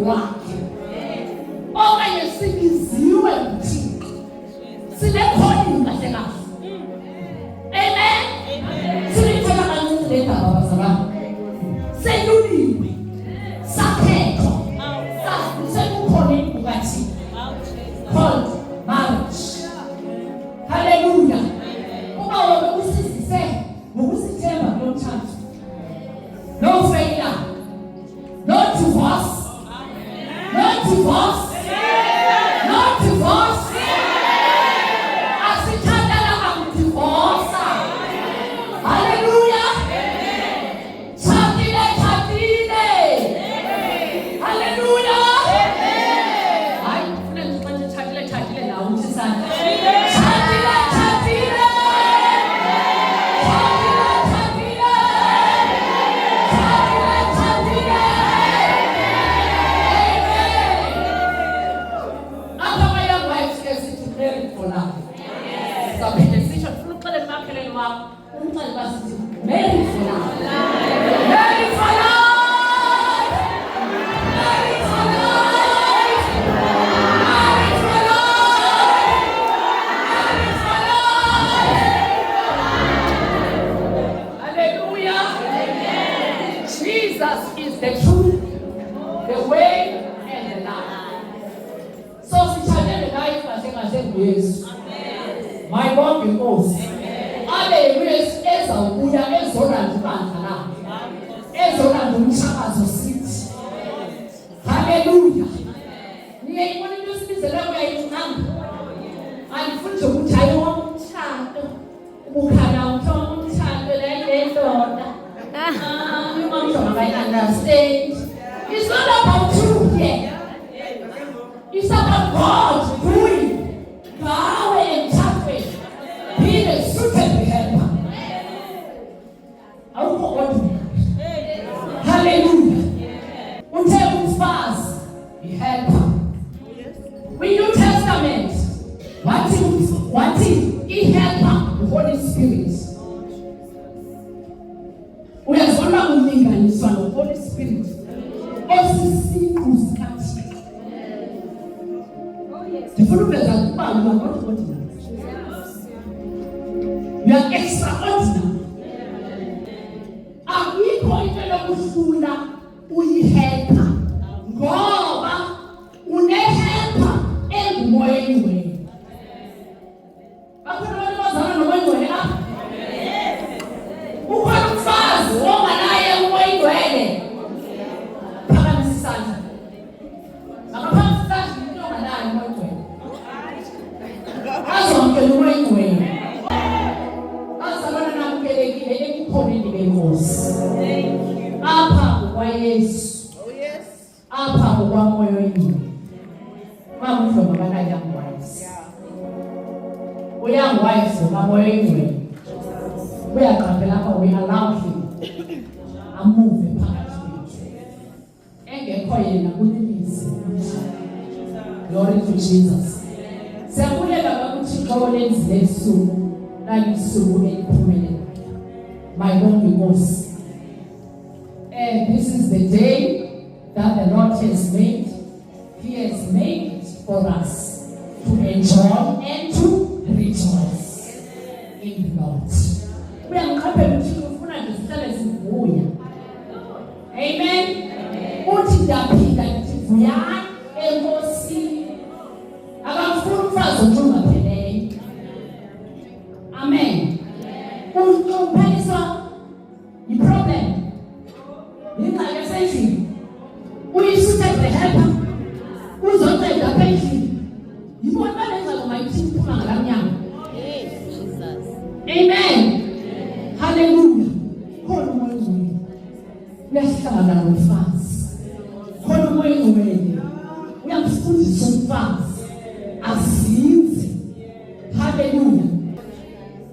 wakhe okanye sibiziwe nguThixo sinekhona kahle kahle. Amen. Silithela kancinci le ndaba bazalwane. Seluliwe sakhethwa sekukhona ibukathi called marriage. Hallelujah. Uma wena usizise ngokusithemba kulomthathu, no failure, no divorce, no divorce, no divorce. Asithandana akudivorce. Hallelujah. Chatile. Hallelujah. Hayi ufuna ngiqale chatile nawo uthi sana. Jesus is the truth, the way, and the life. So sithandane naye kahle nguYesu. My God because abe uYesu ezawubuya ezolanda ibandla lakhe, ezolanda umshakazo sithi. Hallelujah. Niye ibona into esibizela kuyayincanga. Anifundise ukuthi hayi womthatho ukhala umthatho le ndoda. You might understand. It's not about you here. It's about God doing power and judgment. Being a suitable helper. I don't know what to do. Hallelujah. We tell us fast, the helper. We New Testament. What is he helper? The Holy Spirit. Uyazona ulinganiswa no Holy Spirit. Osisiqu sikaThixo. Ndifuna uveza ukuba ungakodwa. You are extraordinary. Akukho into lokufuna uyihelpa ngoba unehelpa engumoyeni wenu. Bakhona abantu bazana nomoya wenu lapha. Ukhona umfazi woma naye umoya ingcwele. Phakamisa isandla. Akaphakamisa isandla intombi naye umoya ingcwele. Azonke umoya ingcwele. Azalwana namukelekile ekukhoneni benkosi. Apha kwaYesu. Oh yes. Apha kwamoya ingcwele. Mamudlomo kana young wives. Young wives kwamoya ingcwele. Uyaqaphela lapha we allow him amove phakathi kwethu. Engekho yena kulilise. Glory to Jesus. Siyabulela kakuThixo olenzile isuku nalisuku eliphumelelayo. My God because this is the day that the Lord has made. He has made it for us to enjoy and to rejoice in the Lord. Uyangqaphela ukuthi ufuna nje sihlale sivuya. Amen. Uthi ndaphinda ngithi vuyani enkosini. Akafuni umfazi onqapheleyo. Amen. Umpheliswa yi-problem. Ingxaki esendlini. Uyisuthele the helper. Uzonceda apha endlini. Yibona benza mayithini iphuma ngalamnyango. Jesus. Amen. Hallelujah. Khona umoya ingcwele. Uyahlala nomfazi. Khona umoya ingcwele. Uyamfundisa umfazi. Azinze. Hallelujah.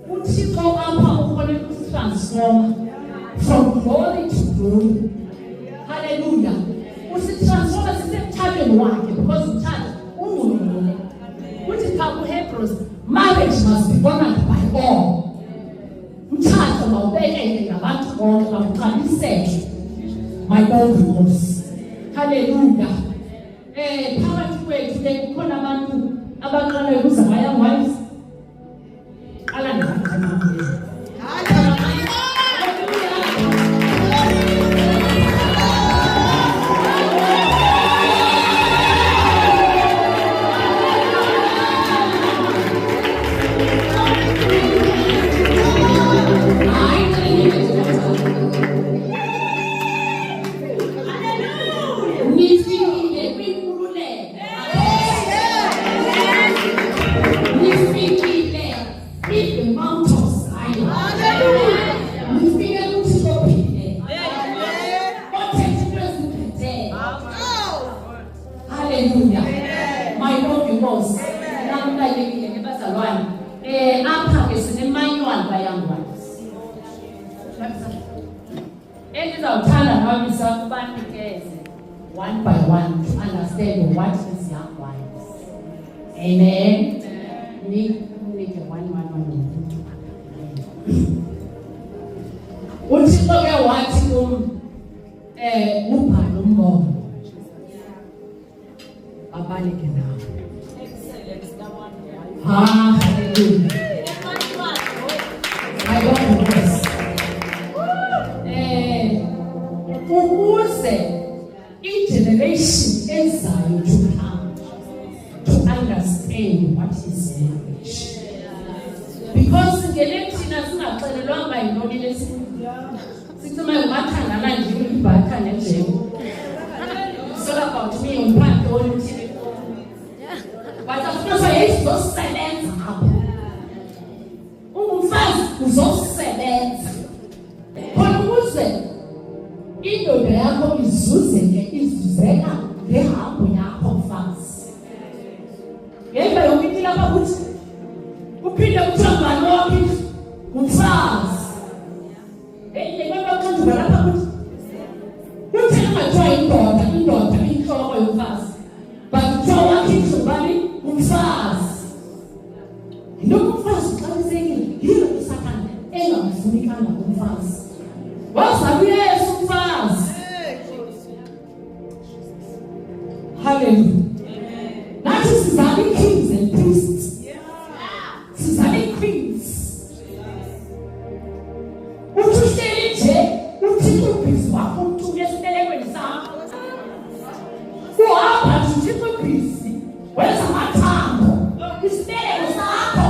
UThixo apha ukhona ukutransforma from glory to glory. Hallelujah. Usitransforma sisemthathweni wakhe because umthatha ungcwele. Uthi pha kuHebrews marriage must be honored by all. Umthatha mawubekeke ngabantu bonke bawuqaliseke. My God because hallelujah. phakathi kwethu ke kukhona abantu abaqala ukuzaya wives one by one to understand what is young wives. Amen. Make one. Uthixo ke wathi ubhalo umbono. Abaleke nawo. Hallelujah. I want to bless. Ukuze generation ezayo to come to understand what is marriage. Because ngelethina singaxelelwanga yintoni lesikuya. Sithuma umathandana nje ibhatha nejeko. It's all about me umphatho oluthile. But afuna yezosebenza apho. Umfazi uzosebenza. Khona ukuze indoda yakho izuzeke izuzeka ngehambo yakho mfazi. Yemba yonke lapha kuthi uphinde uthangane wakhe umfazi. Ngeke bakwenza lapha kuthi uthi ungathiwa indoda inhloko yomfazi. But kuthiwa wakhe izubani umfazi. Umfazi uxabisekile yilo isathane engamfunikanga umfazi. Wazabi Yesu umfazi. Hallelujah. Nathi sizali kings and priests. Sizali queens. Uthishele nje uthi ubhizi wakho umuntu esitelekweni sakho. Uhamba nje ubhizi wenza amathambo. Isiteleko sakho.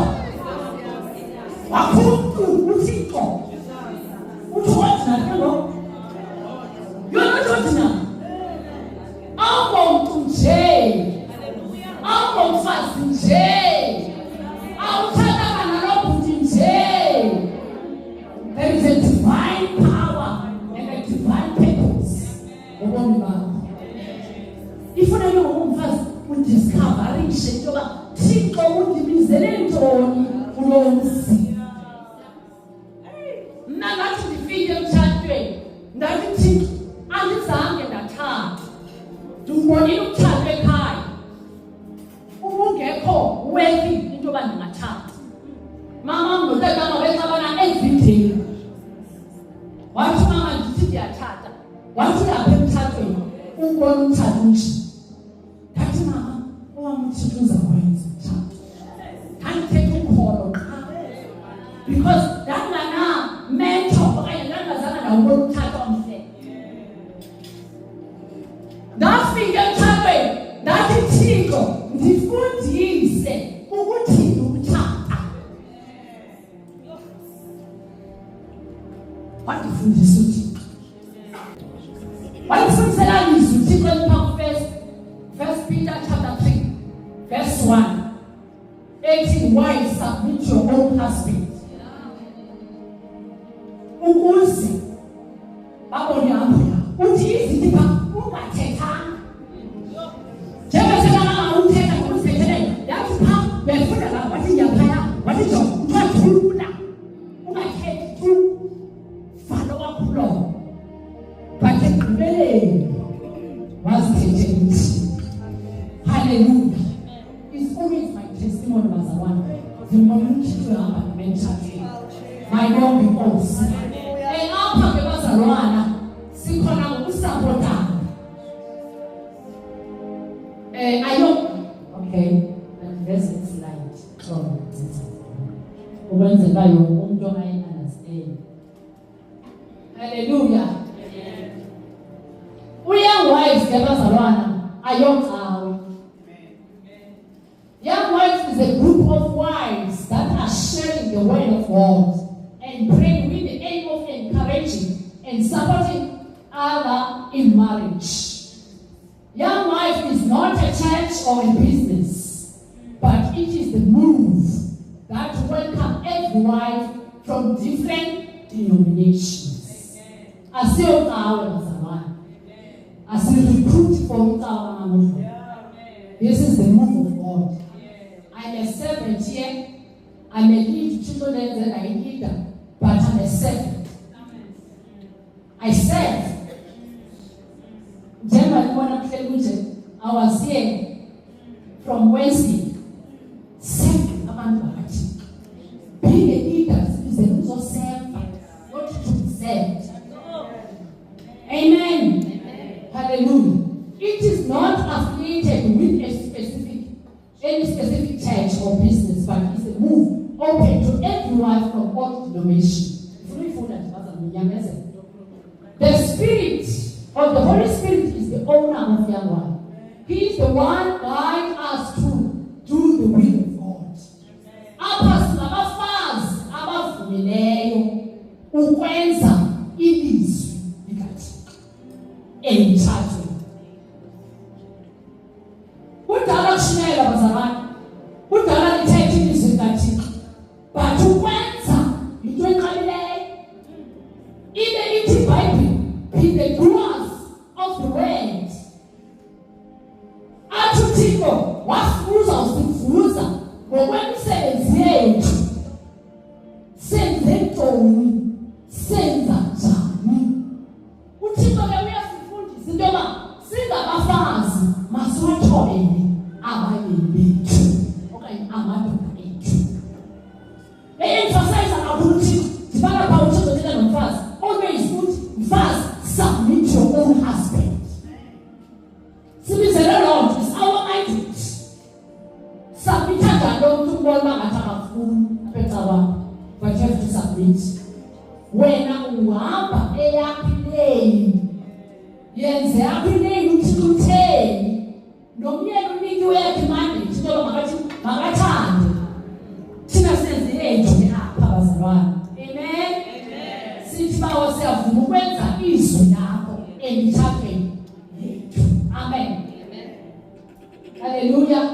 Wakho uthixo. Uthi what na hello? You're not ordinary. Awumuntu nje. Awumfazi nje. Awuthandana nalobhuti nje. There is a divine power and a divine purpose. Ubomi bakho. Ifuna ke umfazi udiscoverishe njengoba Thixo undibizele ntoni kulo mzi. Ngathi ndifike emthathweni ndathi Thixo andizange ndathatha. Ndibonile ukuthatha ekhaya. Ubungekho wethi into yoba ndingathatha. Mama notata babexabana everyday. Wathi mama ndithi ndiyathatha. Wathi lapha emthathweni ubona umthatha nje. Ndathi mama owam uThixo uzakwenza umthatha. Andithethe ukholo qha. Because ndangana mentor okanye ndangazana nawo ukuthatha umhle. Ndafika emthathweni ndathi Thixo ndifundise ukuthi ukuthatha. Wandifundisa uThixo. Wandifundisela izwi uThixo elipha First Peter chapter 3 verse 1. 18 wives submit your own husband. Ukuze babone apho uthi izithipa ungathethanga. Njengase mama uthetha ngokuzithethelele yathi pha befunda la wathi ngiyaphaya wathi nje uthula ungathethi tu falo wakho. But ekugqibeleni wazithethe uthi hallelujah. It's always my testimony bazalwane. Ngibona uThixo hamba nemthathweni. My God because apha ke bazalwana sikhona ngokusapotana. Okay, that's it slide. So, ukwenzeka yonke umuntu ongayi-understand. Hallelujah. Young wives, Young wives is a group of wives that are sharing the word of God and praying with the aim of encouraging and supporting other in marriage. Young wife is not a church or a business, but it is the move that welcomes every wife from different denominations. As you as we recruit for our this is the move of God. I'm a servant here. I may lead children that I need them, but I'm a servant. I serve. I was here from Wednesday. Serving about being a leader is a root of serve, not to be served. Amen. Hallelujah. It is not affiliated with any specific church or business, but it's a move open to everyone from all denominations. The Spirit or the Holy Spirit is the owner of young one. He is the one guiding us to do the will of God. Ukwenza ilizwi likaThixo emthathweni. Kudala kushiyela bazalwane. Kudala lithethe ilizwi likaThixo. But ukwenza into eqalileyo. Ibe ithi iBhayibheli, be the doers of the word. Athi uThixo wasifuza usifuza ngokwemisebenzi yethu. Senze ntoni? Senza njani? uThixo ke uyasifundisa into yoba singabafazi masiwathobele abayeni bethu okanye amadoda ethu. Emphasize kakhulu uThixo dibana phaa uThixo thetha nomfazi always uthi mfazi submit your own husband. Sibizele loo nto is our mandate. Submit njani lo mntu ubona uba ngathi akafuni apha ecabanga, but you have to submit. Wena uhamba eyakhileyo yenze yakhileyo uThixo utheni nomyeni unikiwe yakhe mandate into yoba makathande thina senze yethu apha bazalwane. Amen. Sithi bawo siyavuma ukwenza izwi lakho emthathweni yethu. Amen. Hallelujah.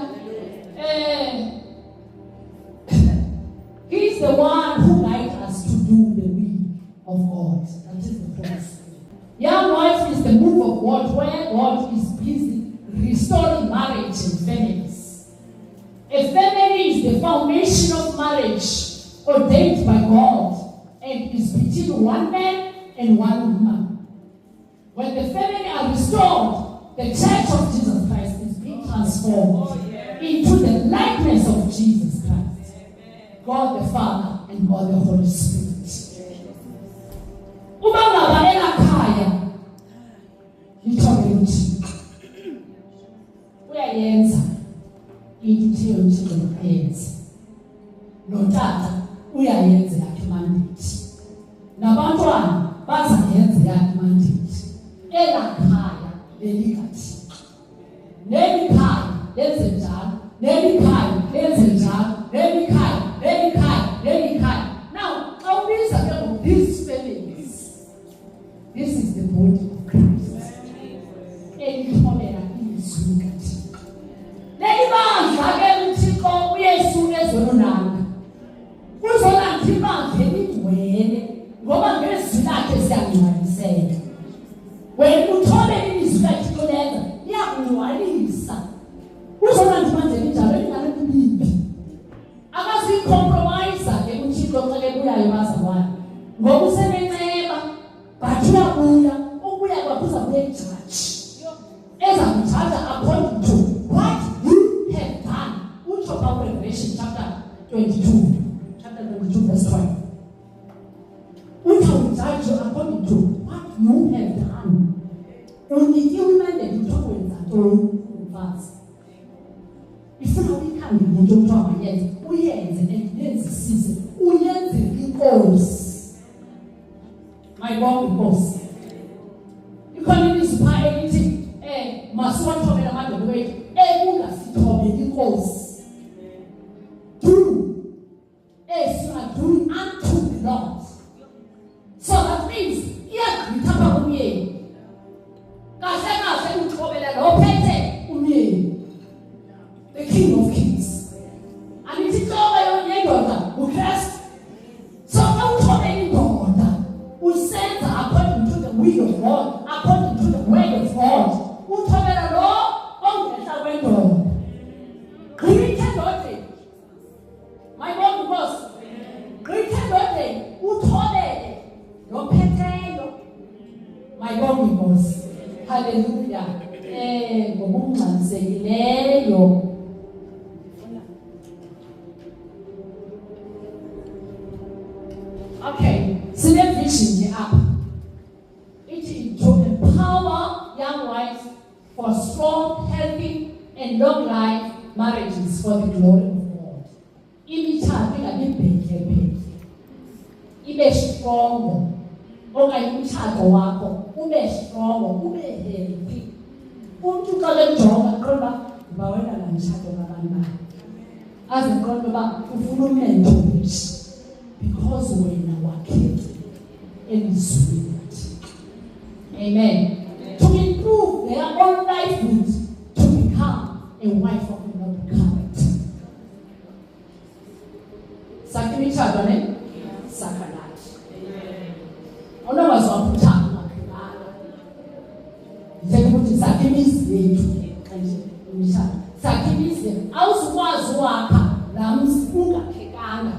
He is the one who guides us to do the will of God. That is the Holy Spirit. Young wife is the move of God where God is busy restoring marriage and families. A family is the foundation of marriage ordained by God and is between one man and one woman. When the family are restored, the church of Jesus Christ is being transformed into the likeness of Jesus Christ, God the Father and God the Holy Spirit. Ubangaba elakhaya lithobe uThixo uyayenza into uThixo uyenza. Notata uyayenza yakhe mandate. Nabantwana bazayenza yakhe mandate. Elakhaya lelikaThixo. Lelikhaya lenze njalo, lelikhaya lenze njalo, lelikhaya. Now, how is about these families? This is the body of Christ. Elithobela ilizwi likaThixo. Lelibandla ke uThixo uyesu ezolunanga. Uzolanda ibandla eligcwele ngoba ngezwi lakhe siyangcwaliseka. Wena uthobela ilizwi likaThixo lenza liyakungcwalisa. Uzolanda ibandla elinjalo elingalibimbi. Akazicompromise ke uThixo xa kebuyayo bazalwane. Ngoba usebenceba bathula ubuya kwakuza kuye judge. Ezamthatha according to what you have done. Utsho phaa Revelation chapter 22 verse 12. Utsho judge according to what you have done. Unikiwe imandate ukwenza ntoni umfazi. Ungakhandi umuntu okuthiwa mayenze, uyenze nenzisise, uyenze inkosi. Mayibonge inkosi. Ikhona ilizwi pha elithi masiwathobela amadoda wethu kungasithobeli inkosi. Do as you are doing unto the Lord. So that means iyagqitha umyeni. Kahle uthobela lo phethe umyeni. The King of Kings. And it's indoda uChrist. So awuthobela indoda usenza according to the will of God, according to the word of God. Uthobela lo ongehla kwendoda. Gqitha ndoda. My God was gqitha ndoda uthobele lo phetheyo. My God was. Hallelujah. Ngokungxamisekileyo. Okay, sine vision up. It is to empower young wives for strong, healthy, and long life marriages for the glory of God. Imitshato ingabibhekebheke. Ibe strong. Okanye umtshato wakho ube strong, ube healthy. Umuntu xa lejonga qonda uba wena la mtshato kabani. Aze qonda uba ufuna umentorisha. Because wena wakhetha elizweni laThixo. Amen. To improve their own livelihood to become a wife of the Lord character. Sakhe imitshato ne? Sakalathi. Ona wazwaphutha makhulana. Ngithe ukuthi sakhe imizi yethu kanje imitshato. Sakhe imizi awuzikwazi wakha la mzi ungakhekanga.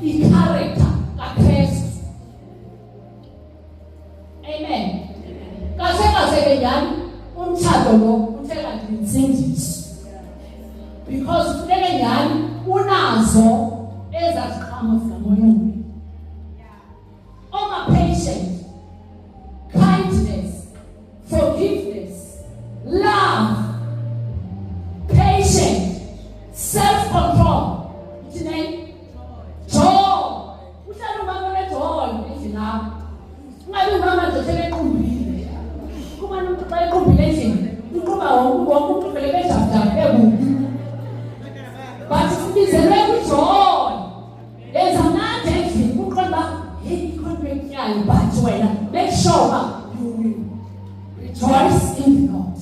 I-character kaKristu. Amen. Kahle njani umtshado lo uthela insindiso. Because kufuneka njani unazo ezaziqhamu zikamoya. Patient, kindness, forgiveness, love, patience, self-control. What's your name? Joy. What's your name? Joy. What's your name? Ngabe umama njeekumbile. Kuma nomntwana combination. Ukuba wonke vele bejabula ebubi. But sibizelwe kujoy. There's another thing ukuqonda but when make sure you will rejoice in the Lord.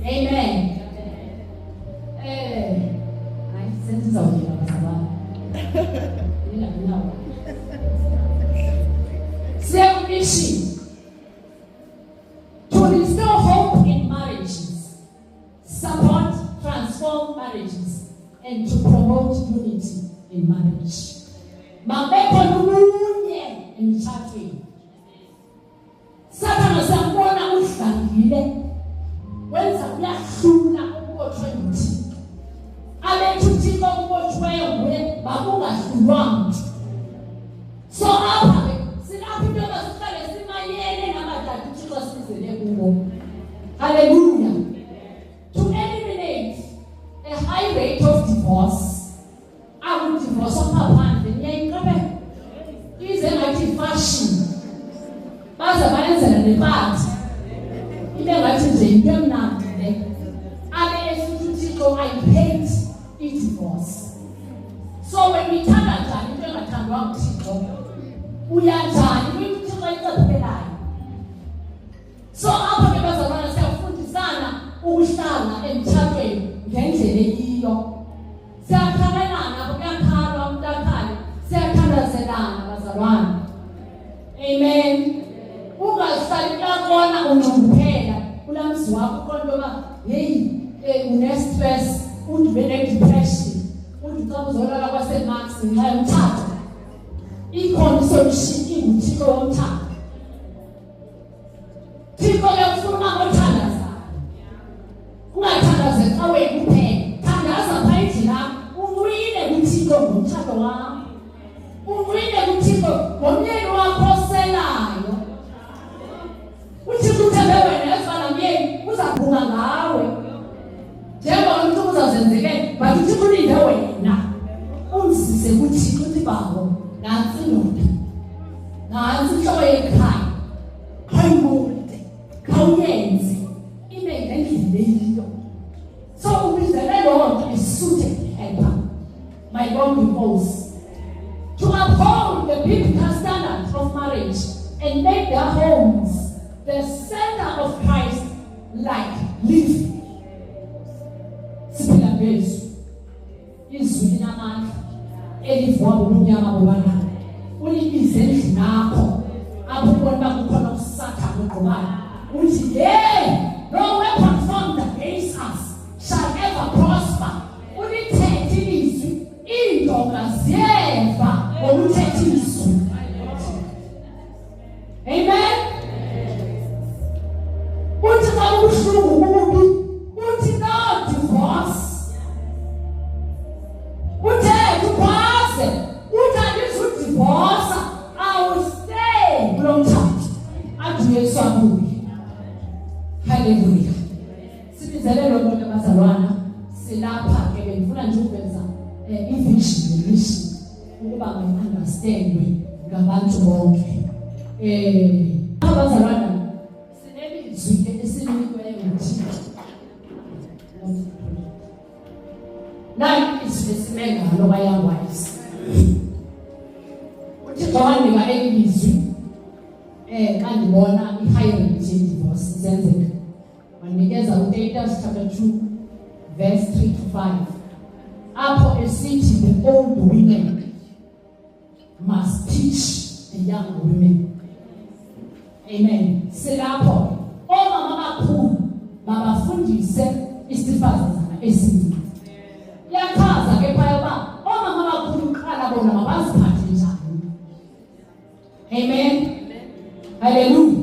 Amen. I sense something self-mission to restore hope in marriages, support, transform marriages, and to promote unity in marriage. Emtshatweni Sathana sambona udlangile wenza uyahlula ukubotshwe nguThixo abethi uThixo ukubotshweyo nguye bakungahlulwanga. So apha silapho into abasihlale simayele namadala uThixo sizele kubo. Hallelujah. To eliminate a high rate of divorce, I will divorce of phandle niyayinqabela ize ngathi fashion baza bayenzela nephathi ibe ngathi nje into emnandi le abe esithi uThixo I hate divorce. So when we thanda njani into engathandwa nguThixo uyanjani uThixo ayicaphelayo. So apha ke bazalwana siyafundisana ukuhlala emtshatweni ngendlela eyiyo. Siyakhalelana kuyakhalwa umntakhale siyathandazelana bazalwana. Amen. Ungahlali kakona unxunguphela kulamzi wakho konto ba hey une-stress udibe ne-depression ucaba uzolala kwasemax ngenxa yomthatho. Ikhona isolution inguThixo womthatho. Thixo uyakufuna ngothandazayo ungathandazeli xa wena kuphela. Thandaza pha endlini unwine kuThixo ngomthatho wakho. Unwine kuThixo ngomyeni wakho oselayo. UThixo uthembe wena ezifana myeni uzaphunga ngawe. njengoba umuntu uzazenzeke bathi uthi ulinde wena umsise ukuthi uthi babo nansi indoda nansi inhloko yekhaya khayibonke khawuyenze ibe ngendlela eyiyo so ubizele lonto isuited helper my God propose to uphold the biblical standards of marriage and make their homes the center of Christ like living. Siphila ngezu izwi linamandla elivwa ubumnyama bobana ulibize endlini yakho apho ubona kukhona usathane ogqomayo uthi hey no weapon formed against us shall ever prosper. Ulithethe ilizwi indonga ziyeva ngokuthetha izwi. Amen. Uthi xa ubuhlungu kubi uthi no divorce. Uthethe uphase uthi andizudivorce I will stay kulo mthatha athi Yesu abuye. Hallelujah. Sibizele lo nto abazalwana silapha ke bengifuna nje ukwenza i-vision mission ukuba ngi-understandwe ngabantu bonke. Abazalwana sinelizwi esinikiweyo nguThixo. Nayi izwi esimele ngalo bayangwazi. UThixo wanika elizwi xa ndibona i-hierarchy divorce zenzeka. Wanikeza uTitus chapter 2 verse 3 to 5. Apho esithi the old women must teach the young women. Amen. Silapho omama bakhulu babafundise isifazana esinye. Yachaza ke phaya ba omama bakhulu qala bona mabaziphathe njani. Amen. Hallelujah.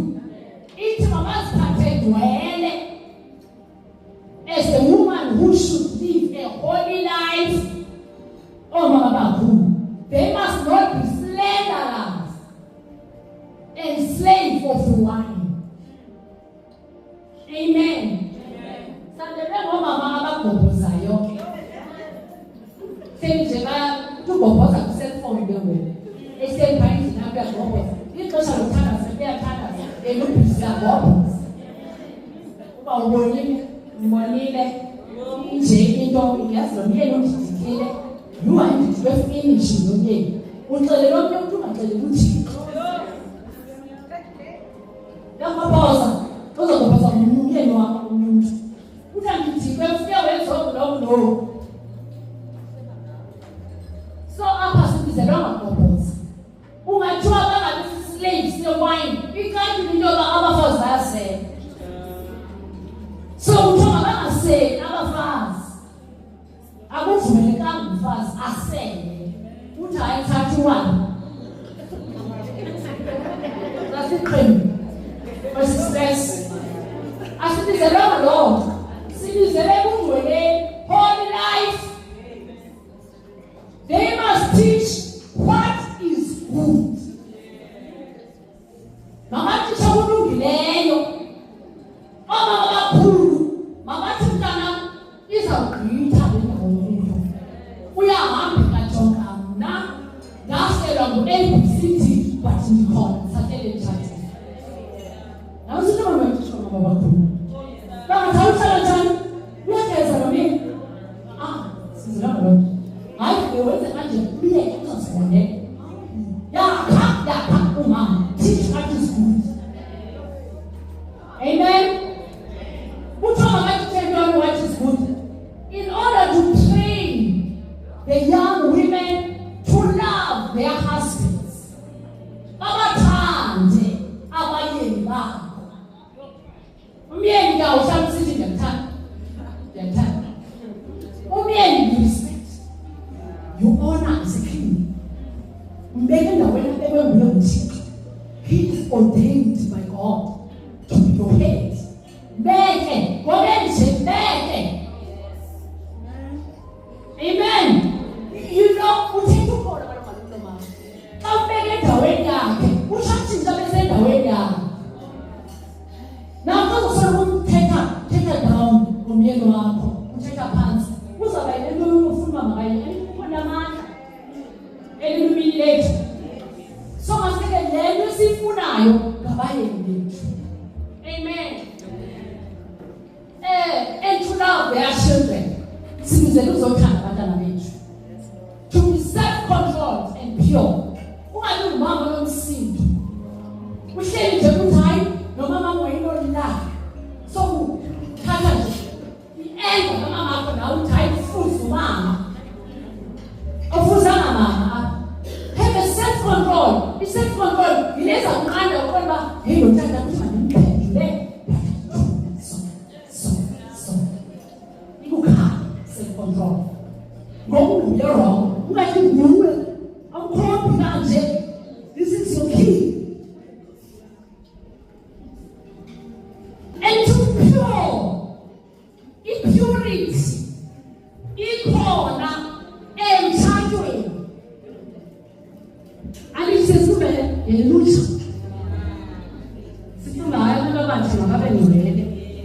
Ithi mabaziphathe ngwele as a woman who should live a holy life. Omama bakhulu, they must not be slanderers and slave of the wine. Amen. Sandebe ngomama abagobhozayo. Senjeba tugobhoza ku cellphone ngwe. Esemphayi napha yagobhoza. Ixesha lokuthanda sebeyathanda elubhisa gobhoza. Uba ubonile mbonile nje into yazi lo myeni undidikile yuhandidwe finish lo myeni uxelela omnye umuntu ungaxelela uThixo yakhoboza uzokhoboza umyeni wakho umuntu uthi andidikwe ufike wenza lo so apha sibizelwa ngakhoboza ungathiwa bangabi slaves sewine ikanti into yoba abafazi bayasela so uthoba bangaseli abafazi akuvumelekanga umfazi asele uthi ayithatha iwani lasiqini wesistress asibizelwanga loo sibizele kungcweleni holy life. They must teach what is good. Mamathisha kulungileyo omama bakhulu mamathi mntana izawugqitha lendawo uyahamba kajonga mna ngahlelwa ngu-ABCD but ndikhona satele mtshathe nawusithi mamathisha omama bakhulu bangathawuhlala njani uyageza nomini sizilanga loo nto hayi wenze kanje uyeke uzazibonele yakha umama teach what is good. Amen. What is good in order to train the young women to love their husbands. Abathande abayeni babo. Umyeni ka usamsithi ngiyathanda. Umyeni you respect. You honor as a king. Mbeke ndaweni abekwe nguye uThixo. He is ordained by God to be your head. Mbeke, ngobenje mbeke. Amen. You know, uthetha ukhona balomalo mama. Xa ubeke endaweni yakhe, ushatshintsha bese endaweni yakhe. Nawo uzofuna ukuthetha down umyeni wakho. Uthetha hleka phansi uzaba yilento ufuna makayi khona amandla elilumini lethu so masike lento sifunayo ngabayeni bethu amen and to love their children sizele uzothanda abantwana bethu to be self-controlled and pure ungathi umama lomsindo uhleli nje ukuthi hayi nomama ngoyino la so thatha nje i-ego kamama akho nawe uthi hayi futhi umama ofuzanga mama have a self-control i-self-control ileza kunqanda ukuba hey lothanda ukuthi mandimphekile self-control. Go, you're wrong. You like to do it. I'm confident. This is your key. And to pure, impurity, equal, and charging. And it says, illusion. Situ na ayo na bantu na kabe niwe,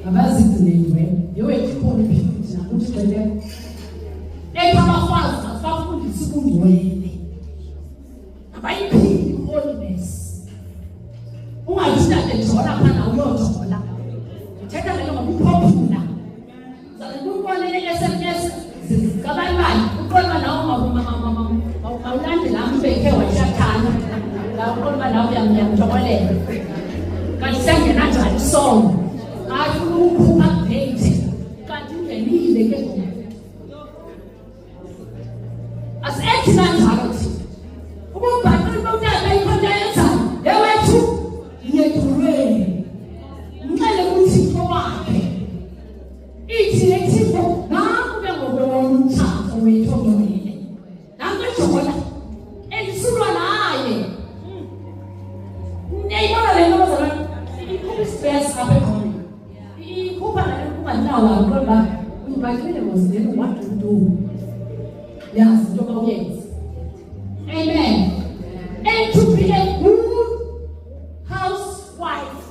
abazi tunewe, yowe kiponi piki na kuti kwende. Kama kwanza afafundisa ubungcwele abayiphili holiness ungayithatha ejola phana uyojola uthetha ngelo ngokuphophula zakuqoneleke SMS zikabalibali uqonba nawo mama awulandela ambeke washathana la uqonba nawo uyamjokolela kanti sengena njani song afuna ukukhupha date kanti ungenile ke as excellent charity. Ubu bakuru bawuthatha ikhondensa yewethu yethuwe. Ngale kuthixo wakhe. Ithi lethixo nakuke ngokwomthatho wethu ngomile. Nangojola. Elisulwa naye. Neyibona le nto bazana ikhupha space apha ekhona. Ikhupha nale kunganyawa ngoba ubakele ngozelo what to do. Yes, yes. Amen. And to be a good housewife.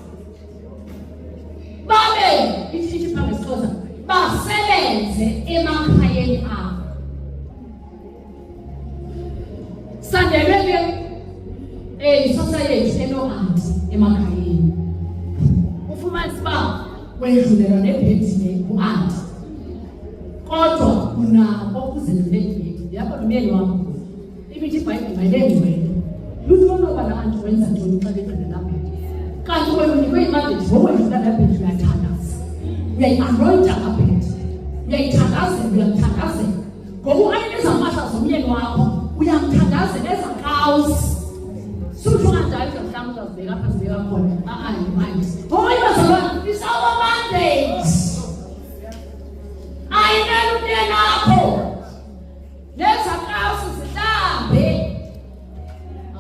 Babe, ithi phambi sikoza. Basebenze emakhayeni abo. Sandeleke society eno-aunty emakhayeni. Ufumanise uba wedlulelwa nebhedile u-aunty. Kodwa unabo ukuzelele yabo nomyeni wami imithi iBhayibheli mayilenziwe luthola bana abantu wenza ntoni xa begcina lapha kanti wena unikwe imandla ngokwendlula lapha uyathandaza uyayi-anointa lapha uyayithandazela uyamthandazela ngoba ayineza amahla zomyeni wakho uyamthandazela ezakawusi suthi ungadali mhlawumbe uzazibeka apha zibeka khona manje hoyi bazalwane is our mandate ayinela umyeni wakho lezakawusi zihlambe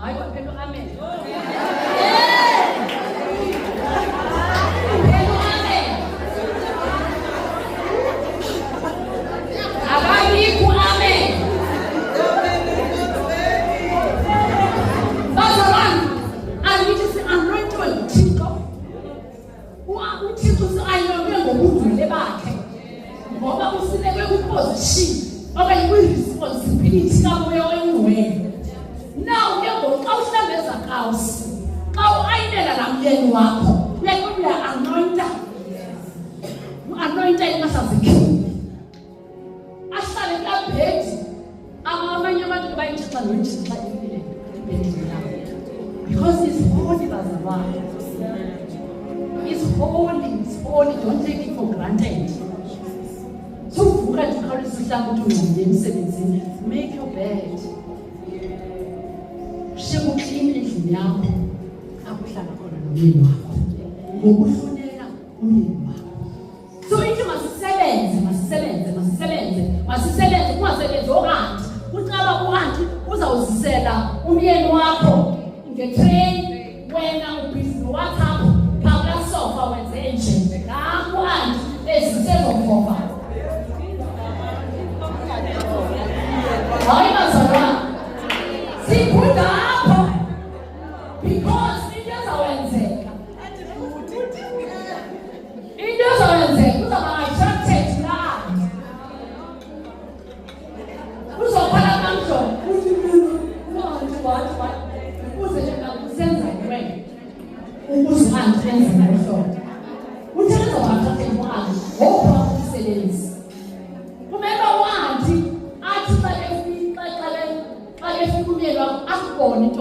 hayi waphendwa amen ababikho amen bazalwane angithi si-anointiwe nguthixo uthixo si-anointiwe ngobuvule bakhe ngoba usibeke kwiposition okanye kwi-responsibility kamoya oyingcwele now ke ngoku xa uhlambe ezakawusi xa u-ayinela laa myeni wakho uya-anointa u-anointa impahla zikhini ahlale kulaa bhedi amanye abantu bayithetha noyithetha ibhedini labo because it's holy bazalwane it's holy don't take it for granted so uvuka nje ukhawulisa uhlamba uthi ungqonde emsebenzini make your bed sheba uklini endlini yakho akuhlala khona nomyeni wakho ngokuhlonela umyeni wakho so ithi masisebenze kungasebenzi okanti kucaba u-anti uzawuzisela umyeni wakho ngetrain wena ubhizi no-WhatsApp phakula sofa wenze nje naku u-anti ezisezokhofa hayi bazalwane sikhunda apho because into ezawenzeka uzaba attracted land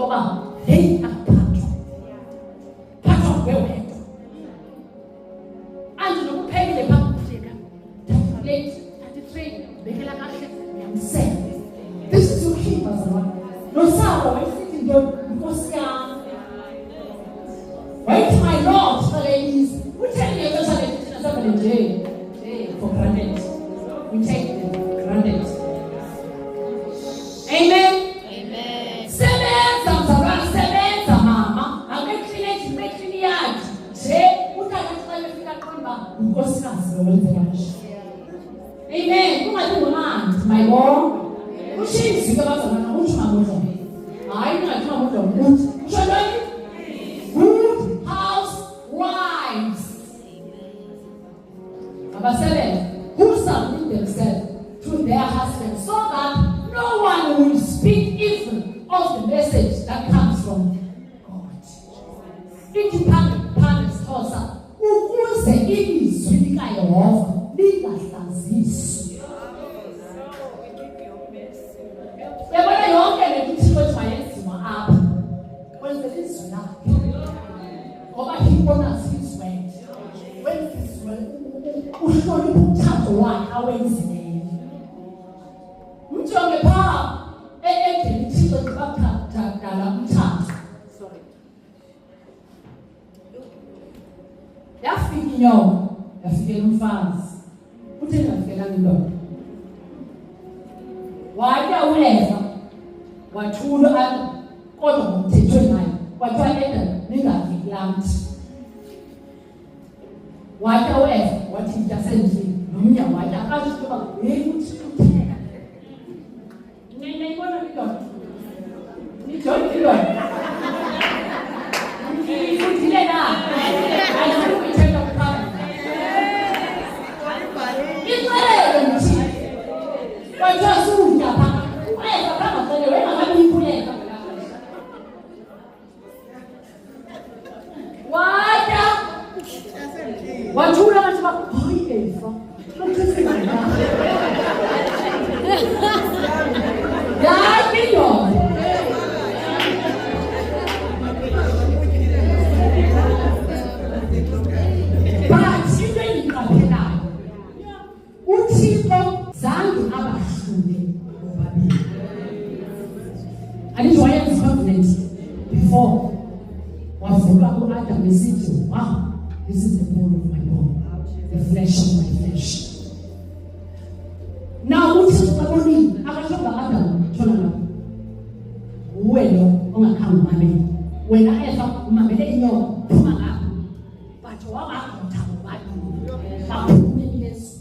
yokuba hey akaphathwa phathwa ngewedwa andinokuphekile phambi kufika late athi bekela kahle uyamsela. This is your key, Pastor. No sabo wayisithi nje Nkosi yami. Wait my Lord, ladies. We take the other side for granted. We take it for granted. Amen. Amen. Sebenza mzalwane, sebenza mama. Amekline yakhe. Je uthatha xa befika qonba unkosikazi lowenze kahle. Amen. Kungathi ngomandi my Lord. Ushizwe abazalwana uthi mabodlo. Hayi ungathi mabodlo uthi. Usho ntoni? Good housewives. Abasebenzi who submit themselves to their husbands so that no one will speak evil of the message that comes from God. Ithi phambi Xhosa ukuze ilizwi likaYehova lingahlaziswa. Yabona yonke le nto Thixo mayenziwa apha. Kwenze ilizwi lakhe. Ngoba he honors his word. When his word uhlonipha umthetho wakhe awenzileyo. Mjonge phaa endlini Thixo dala umthetho. Sorry. Yafika inyoka, yafikela umfazi. Uthi ngafikela indoda. Watya uLeva, wathula kodwa ngomthethwe naye. Wathiwa Eda ningavikilanti. Watya uLeva, wathi ntasendlini nomnya watya akazi ukuba uthi utheka. Ngiyayibona indoda. Nijoni indoda. Ngiyifundile na. Ayifuni ukuthetha kuphambili. Ixelele nje. Wathiwa sutya phaa. ULeva phambili wena ngabe uyikhuleka. Wathula abantu hayi Eva. Hayi indoda. But into endiyiqaphelayo uThixo zange abahlule bobabili. Andithi wayenza covenant before wavuka uAdam esithi wow, this is the bone of my bone, the flesh of my flesh. Now uthi xabonile akashoba Adam thona lapho. Wena ongakhange umamele. Wena Eva umamele inyoka phuma ngapha. But wabagotha bobabili. Baphume Yesu.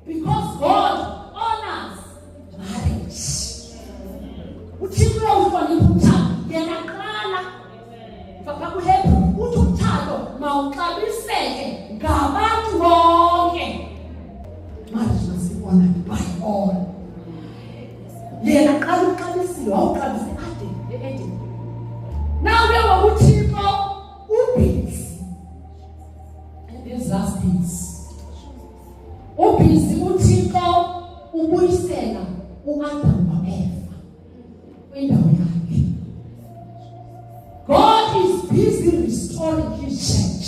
Because God honors marriage. Uthixo uhlonipha umthetho. Yena qala. Papa kuHebrew uthi umthetho mawuxabiseke ngabantu bonke. Marriage must be honored by all. Yena qala uxabisile wawuxabise Eden. Now we are uThixo ubhizi. And these last things. Ubhizi uThixo ubuyisela uAdam noEva kwindawo yakhe. God is busy restoring his church,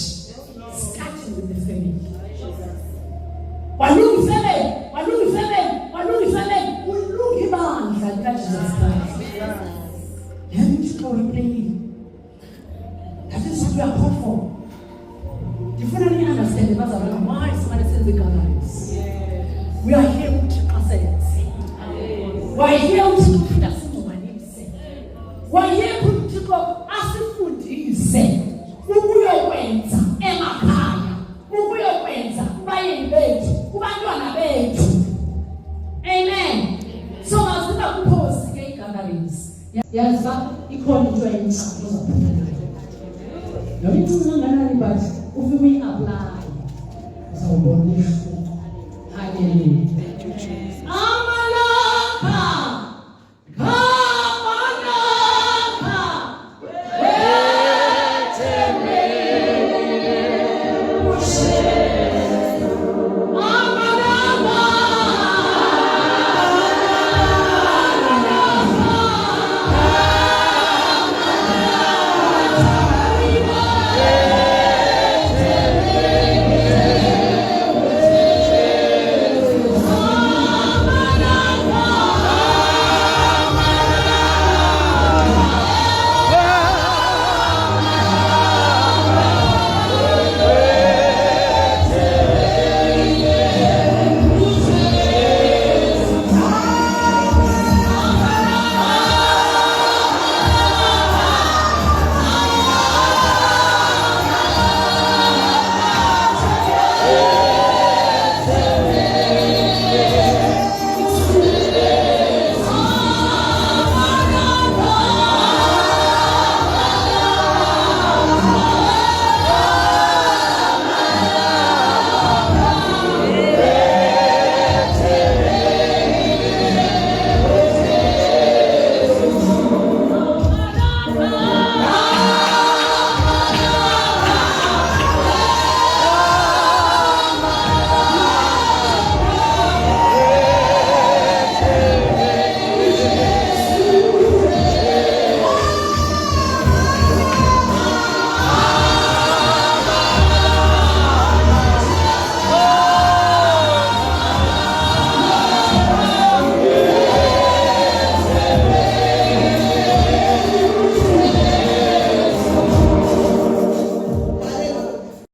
starting with the family. Walungiselele ulunga ibandla likaJesu Christ. Let me show you plainly. That is what we are called for. You finally understand why somebody says the guys. We are here to ourselves. We are here to put us into my name. We are here to go asifundise ukuyokwenza emakhaya, ukuyokwenza kubayeni bethu, kubantwana bethu. Amen. So masiba kuphosi ke igatherings. Yaza ikhona into eyincane ozaphuma nayo. Noma incane kangakanani but ufike uyi-apply uzawubona ihluko. Hallelujah.